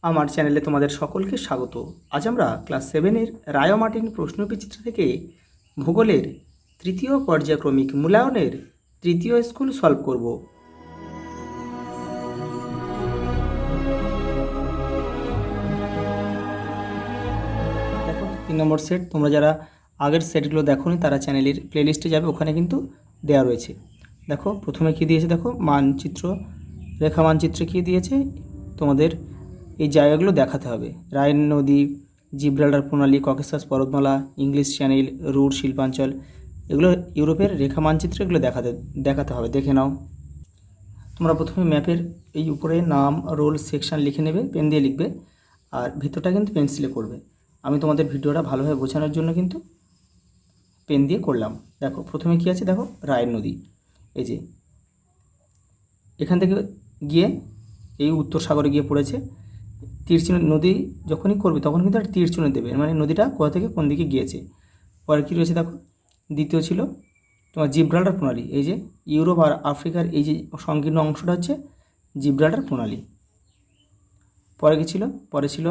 আমার চ্যানেলে তোমাদের সকলকে স্বাগত। আজ আমরা ক্লাস 7-এর রায় মার্টিন প্রশ্নবিচিত্র থেকে ভূগোলের তৃতীয় পর্যায়ক্রমিক মূল্যায়নের তৃতীয় স্কুল সলভ করব। দেখো 3 নম্বর সেট, তোমরা যারা আগের সেটগুলো দেখোনি তারা চ্যানেলের প্লেলিস্টে যাবে, ওখানে কিন্তু দেওয়া রয়েছে। দেখো প্রথমে কী দিয়েছে, দেখো মানচিত্র, রেখা মানচিত্রে কী দিয়েছে, তোমাদের এই জায়গাগুলো দেখাতে হবে। রাইন নদী, জিব্রাল্টার প্রণালী, ককেসাস পর্বতমালা, ইংলিশ চ্যানেল, রুট শিল্পাঞ্চল, এগুলো ইউরোপের রেখা মানচিত্র, এগুলো দেখাতে হবে। দেখে নাও। তোমরা প্রথমে ম্যাপের এই উপরে নাম, রোল, সেকশন লিখে নেবে, পেন দিয়ে লিখবে, আর ভিতরটা কিন্তু পেন্সিলে করবে। আমি তোমাদের ভিডিওটা ভালোভাবে বোঝানোর জন্য কিন্তু পেন দিয়ে করলাম। দেখো প্রথমে কী আছে, দেখো রাইন নদী, এই যে এখান থেকে গিয়ে এই উত্তর সাগরে গিয়ে পড়েছে। তীরচিহ্ন, নদী যখনই করবে তখন কিন্তু একটা তীরচিহ্ন দেবে, মানে নদীটা কোথা থেকে কোন দিকে গিয়েছে। পরে কী রয়েছে দেখো, দ্বিতীয় ছিল তোমার জিব্রাল্টার প্রণালী, এই যে ইউরোপ আর আফ্রিকার এই যে সংকীর্ণ অংশটা হচ্ছে জিব্রাল্টার প্রণালী। পরে কী ছিল, পরে ছিল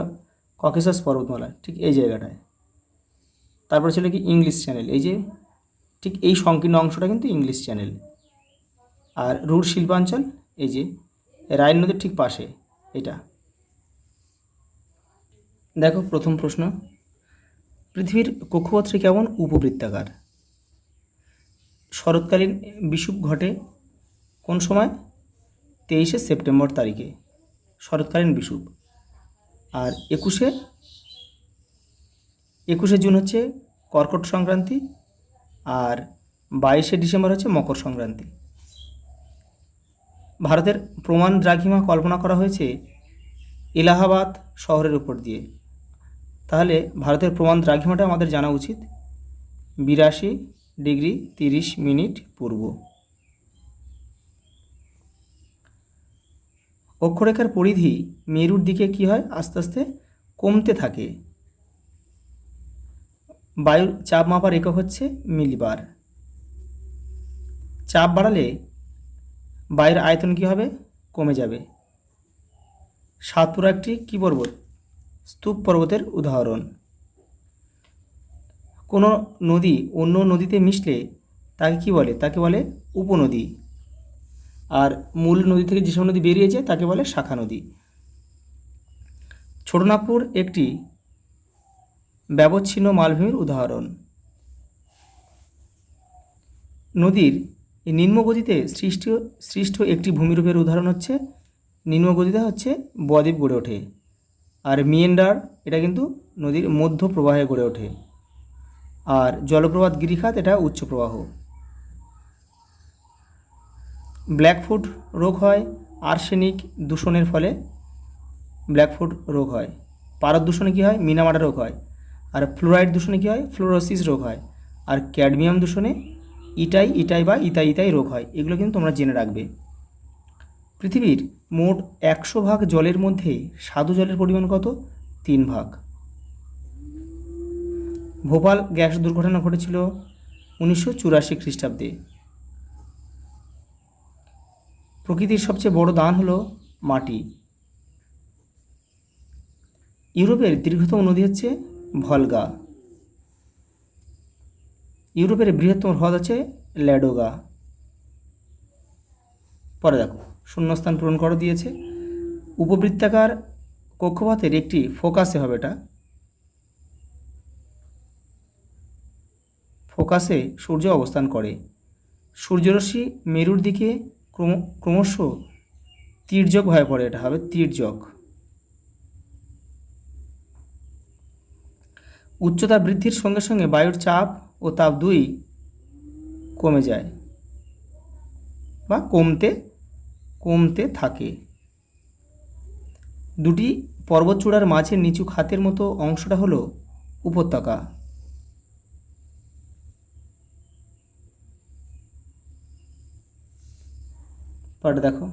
ককেসাস পর্বতমালা, ঠিক এই জায়গাটায়। তারপরে ছিল কি ইংলিশ চ্যানেল, এই যে ঠিক এই সংকীর্ণ অংশটা কিন্তু ইংলিশ চ্যানেল। আর রুট শিল্পাঞ্চল এই যে রাইন নদীর ঠিক পাশে এটা। দেখো প্রথম প্রশ্ন, পৃথিবীর কক্ষপথটি কেমন? উপবৃত্তাকার। শরৎকালীন বিষুব ঘটে কোন সময়? 23শে সেপ্টেম্বর তারিখে শরৎকালীন বিষুব। আর 21শে জুন হচ্ছে কর্কট সংক্রান্তি, আর 22শে ডিসেম্বর হচ্ছে মকর সংক্রান্তি। ভারতের প্রমাণ দ্রাঘিমা কল্পনা করা হয়েছে এলাহাবাদ শহরের উপর দিয়ে। তাহলে ভারতের প্রমাণ দ্রাঘিমাটা আমাদের জানা উচিত, 82 ডিগ্রি 30 মিনিট পূর্ব। অক্ষরেখার পরিধি মেরুর দিকে কি হয়? আস্তে আস্তে কমতে থাকে। বায়ুর চাপ মাপার একক হচ্ছে মিলিবার। চাপ বাড়ালে বায়ুর আয়তন কী হবে? কমে যাবে। সাতপুরা একটি কী পর্বত? স্তূপ পর্বতের উদাহরণ। কোনো নদী অন্য নদীতে মিশলে তাকে কী বলে? তাকে বলে উপনদী। আর মূল নদী থেকে যেসব নদী বেরিয়ে যায় তাকে বলে শাখা নদী। ছোটনাগপুর একটি ব্যবচ্ছিন্ন মালভূমির উদাহরণ। নদীর নিম্নগতিতে সৃষ্ট একটি ভূমিরূপের উদাহরণ হচ্ছে, নিম্নগতিতে হচ্ছে বদ্বীপ গড়ে ওঠে। আর মিয়েন্ডার এটা কিন্তু নদীর মধ্য প্রবাহে গড়ে ওঠে। আর জলপ্রপাত গিরিখাত এটা উচ্চ প্রবাহ। ব্ল্যাকফুট রোগ হয় আর্সেনিক দূষণের ফলে, ব্ল্যাকফুট রোগ হয়। পারদ দূষণে কী হয়? মিনামাটা রোগ হয়। আর ফ্লোরাইড দূষণে কী হয়? ফ্লোরোসিস রোগ হয়। আর ক্যাডমিয়াম দূষণে ইটাই বা ইতাই রোগ হয়। এগুলো কিন্তু তোমরা জেনে রাখবে। পৃথিবীর মোট 100 ভাগ জলের মধ্যে স্বাদু জলের পরিমাণ কত? 3 ভাগ। ভোপাল গ্যাস দুর্ঘটনা ঘটেছিল 1984 খ্রিস্টাব্দে। প্রকৃতির সবচেয়ে বড় দান হলো মাটি। ইউরোপের দীর্ঘতম নদী হচ্ছে ভলগা। ইউরোপের বৃহত্তম হ্রদ আছে ল্যাডোগা। পরে দেখো শূন্যস্থান পূরণ করো দিয়েছে। উপবৃত্তাকার কক্ষপথের একটি ফোকাসে হবে, এটা ফোকাসে সূর্য অবস্থান করে। সূর্যরশ্মি মেরুর দিকে ক্রমশ তির্যক হয়ে পড়ে, এটা হবে তির্যক। উচ্চতা বৃদ্ধির সঙ্গে সঙ্গে বায়ুর চাপ ও তাপ দুই কমে যায় বা কমতে থাকে। দুটি পর্বতচূড়ার মাঝে নিচু খাতের মতো অংশটা হলো উপত্যকা। পরে দেখো,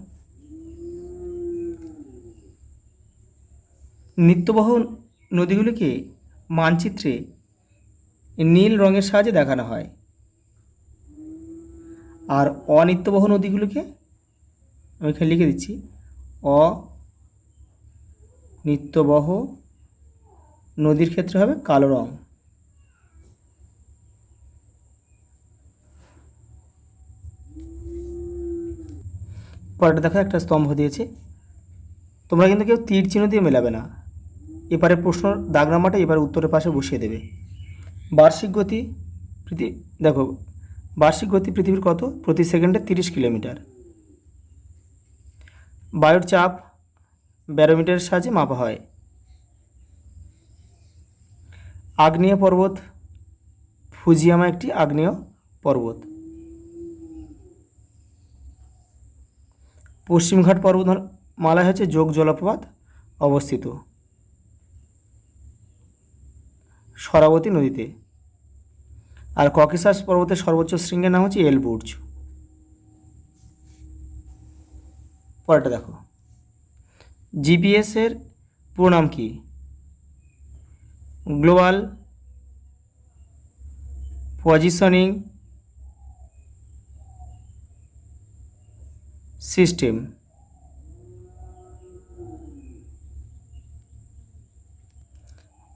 নিত্যবহ নদীগুলিকে মানচিত্রে নীল রঙের সাহায্যে দেখানো হয়। আর অনিত্যবহ নদীগুলিকে আমি এখানে লিখে দিচ্ছি, নিত্যবহ নদীর ক্ষেত্রে হবে কালো রং। পরেরটা দেখো, একটা স্তম্ভ দিয়েছে, তোমরা কিন্তু কেউ তীর চিহ্ন দিয়ে মেলাবে না। এবারে প্রশ্ন দাগ নাম্বারটা এবার উত্তরের পাশে বসিয়ে দেবে। বার্ষিক গতি দেখো, বার্ষিক গতি পৃথিবীর কত? প্রতি সেকেন্ডে 30 কিলোমিটার। বায়ুর চাপ ব্যারোমিটারের সাহায্যে মাপা হয়। আগ্নেয় পর্বত ফুজিয়ামা একটি আগ্নেয় পর্বত। পশ্চিমঘাট পর্বতমালায় হচ্ছে যোগ জলপ্রপাত অবস্থিত শরাবতী নদীতে। আর ককেশাস পর্বতের সর্বোচ্চ শৃঙ্গের নাম হচ্ছে এলবুর্জ। পরেরটা দেখো, জিপিএস এর পুরো নাম কি? Global positioning system.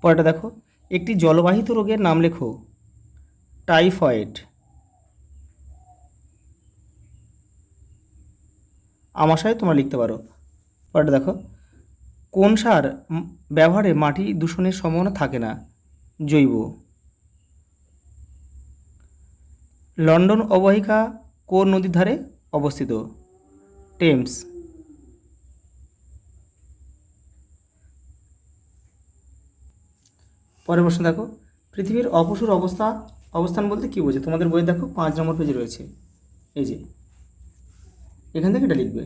পরেরটা দেখো, একটি জলবাহিত রোগের নাম লেখো। টাইফয়েড। আমাশয় তোমরা লিখতে পারো। পরেরটা দেখো, কোন সার ব্যবহারে মাটি দূষণের সম্ভাবনা থাকে না? জৈব। লন্ডন অববাহিকা কোন নদীর ধারে অবস্থিত? টেমস। পরের প্রশ্ন দেখো, পৃথিবীর অপসূর অবস্থান বলতে কী বোঝে? তোমাদের বইয়ে দেখো 5 নম্বর পেজে রয়েছে, এই যে এখান থেকে এটা লিখবে।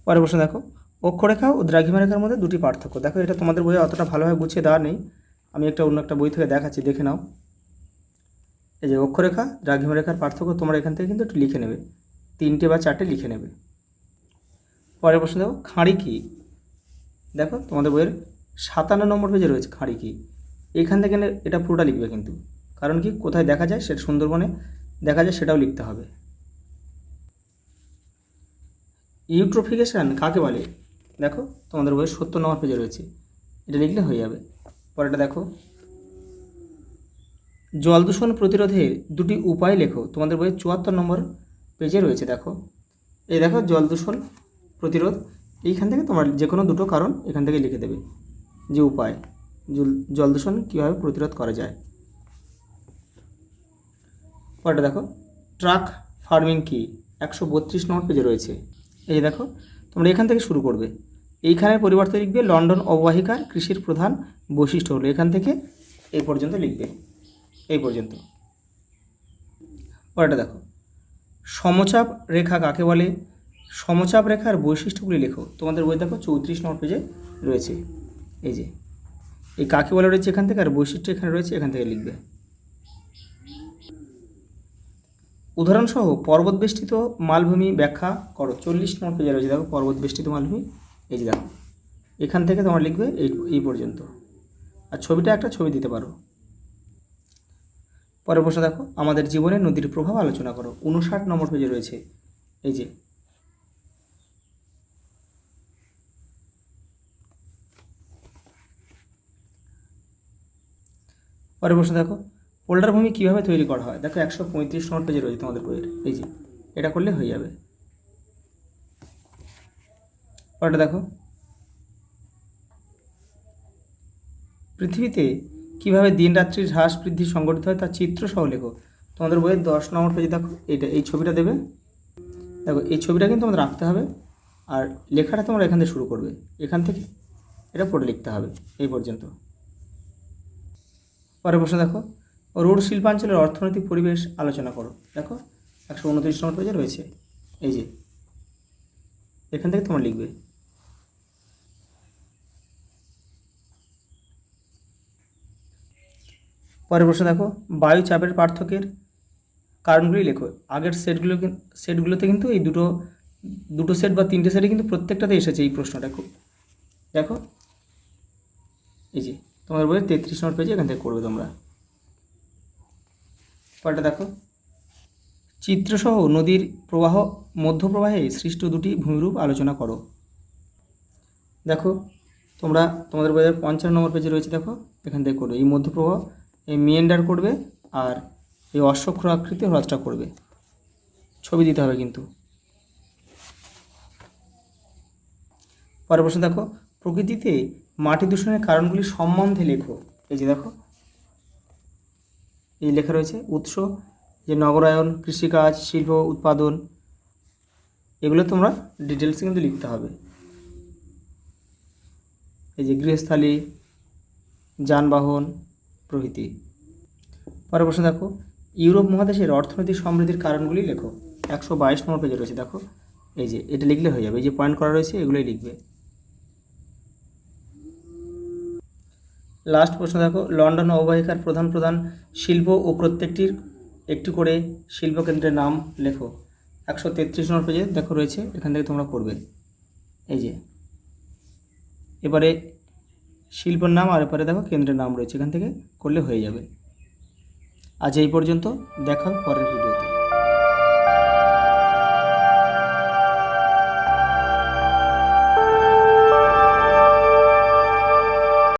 পরের প্রশ্ন দেখো, অক্ষরেখা ও দ্রাঘিমা রেখার মধ্যে দুটি পার্থক্য। দেখো, এটা তোমাদের বইয়ে অতটা ভালোভাবে গুছিয়ে দেওয়া নেই, আমি অন্য একটা বই থেকে দেখাচ্ছি, দেখে নাও। এই যে অক্ষরেখা দ্রাঘিমা রেখার পার্থক্য তোমরা এখান থেকে কিন্তু একটু লিখে নেবে, 3টে বা 4টে লিখে নেবে। পরের প্রশ্ন দেখো, খাঁড়ি কী? দেখো তোমাদের বইয়ের 57 নম্বর পেজে রয়েছে খাঁড়ি কী। এখান থেকে এটা পুরোটা লিখবে কিন্তু, কারণ কি কোথায় দেখা যায় সেটা সুন্দরবনে দেখা যায় সেটাও লিখতে হবে। ইউট্রোফিকেশান কাকে বলে? দেখো তোমাদের বইয়ের 70 নম্বর পেজে রয়েছে, এটা লিখলে হয়ে যাবে। পরেরটা দেখো, জল দূষণ প্রতিরোধের দুটি উপায় লেখো। তোমাদের বইয়ের 74 নম্বর পেজে রয়েছে। দেখো, এই দেখো জল দূষণ প্রতিরোধ, এইখান থেকে তোমার যে কোনো দুটো কারণ এখান থেকে লিখে দেবে, যে উপায় জল দূষণ কীভাবে প্রতিরোধ করা যায়। পরেরটা দেখো, ট্রাক ফার্মিং কি? 132 নম্বর পেজে রয়েছে। এই যে দেখো, তোমরা এখান থেকে শুরু করবে, এইখানের পরিবর্তে লিখবে লন্ডন অববাহিকার কৃষির প্রধান বৈশিষ্ট্য হলো, এখান থেকে এই পর্যন্ত লিখবে, এই পর্যন্ত। পরেরটা দেখো, সমচাপ রেখা কাকে বলে? সমচাপ রেখার বৈশিষ্ট্যগুলি লেখো। তোমাদের বই দেখো 34 নম্বর পেজে রয়েছে, এই যে এই কাকে বলে রয়েছে এখান থেকে, আর বৈশিষ্ট্য এখানে রয়েছে, এখান থেকে লিখবে। উদাহরণসহ পর্বত বেষ্টিত মালভূমি ব্যাখ্যা করো। 40 নম্বর পেজে রয়েছে, দেখো পর্বত বেষ্টিত মালভূমি, এই যে দেখো এখান থেকে তোমরা লিখবে এই পর্যন্ত, আর ছবিটা একটা ছবি দিতে পারো। পরের প্রশ্ন দেখো, আমাদের জীবনে নদীর প্রভাব আলোচনা করো। 59 নম্বর পেজে রয়েছে, এই যে পরের প্রশ্ন দেখো, পোল্ডার ভূমি কীভাবে তৈরি করা হয়? দেখো 135 নম্বর পেজে রয়েছে তোমাদের বইয়ের, এই যে এটা করলে হয়ে যাবে। পরেরটা দেখো, পৃথিবীতে কীভাবে দিন রাত্রির হ্রাস বৃদ্ধি সংঘটিত হয় তার চিত্র সহ লেখো। তোমাদের বইয়ের 10 নম্বর পেজে দেখো, এই ছবিটা দেবে, দেখো এই ছবিটা কিন্তু তোমাদের রাখতে হবে, আর লেখাটা তোমরা এখান থেকে শুরু করবে, এখান থেকে এটা পড়ে লিখতে হবে এই পর্যন্ত। পরের প্রশ্ন দেখো, রোড শিল্পাঞ্চলের অর্থনৈতিক পরিবেশ আলোচনা করো। দেখো 129 নম্বর পেজে রয়েছে, এই যে এখান থেকে তোমরা লিখবে। পরের প্রশ্ন দেখো, বায়ু চাপের পার্থক্যের কারণগুলি লেখো। আগের সেটগুলোতে কিন্তু এই দুটো সেট বা 3টে সেটে কিন্তু প্রত্যেকটাতে এসেছে এই প্রশ্নটা। দেখো এই যে তোমাদের বইয়ের 33 নম্বর পেজে এখান থেকে করবে তোমরা। পরেরটা দেখো, চিত্রসহ নদীর প্রবাহ মধ্যপ্রবাহে সৃষ্ট দুটি ভূমিরূপ আলোচনা করো। দেখো তোমরা তোমাদের বইয়ের 55 নম্বর পেজে রয়েছে, দেখো এখান থেকে করবে এই মধ্যপ্রবাহ, এই মিয়েন্ডার করবে, আর এই অশ্বক্ষর আকৃতি হ্রদটা করবে। ছবি দিতে হবে কিন্তু। পরের প্রশ্ন দেখো, প্রকৃতিতে মাটি দূষণের কারণগুলি সম্বন্ধে লেখো। এই যে দেখো এই লেখা রয়েছে উৎস, যে নগরায়ন, কৃষিকাজ, শিল্প উৎপাদন, এগুলো তোমরা ডিটেলসে কিন্তু লিখতে হবে। এই যে গৃহস্থালী, যানবাহন প্রভৃতি। পরের প্রশ্ন দেখো, ইউরোপ মহাদেশের অর্থনৈতিক সমৃদ্ধির কারণগুলি লেখো। 122 নম্বর পেজে রয়েছে, দেখো এই যে এটা লিখলে হয়ে যাবে। এই যে পয়েন্ট করা রয়েছে এগুলোই লিখবে। লাস্ট প্রশ্ন দেখো, লন্ডন অববাহিকার প্রধান প্রধান শিল্প ও প্রত্যেকটির একটি করে শিল্পকেন্দ্রের নাম লেখো। 133 নম্বর পেজে দেখো রয়েছে, এখান থেকে তোমরা করবে। এই যে এবারে শিল্পের নাম আর এবারে দেখো কেন্দ্রের নাম রয়েছে, এখান থেকে করলে হয়ে যাবে। আজ এই পর্যন্ত, দেখা পরের ভিডিওতে।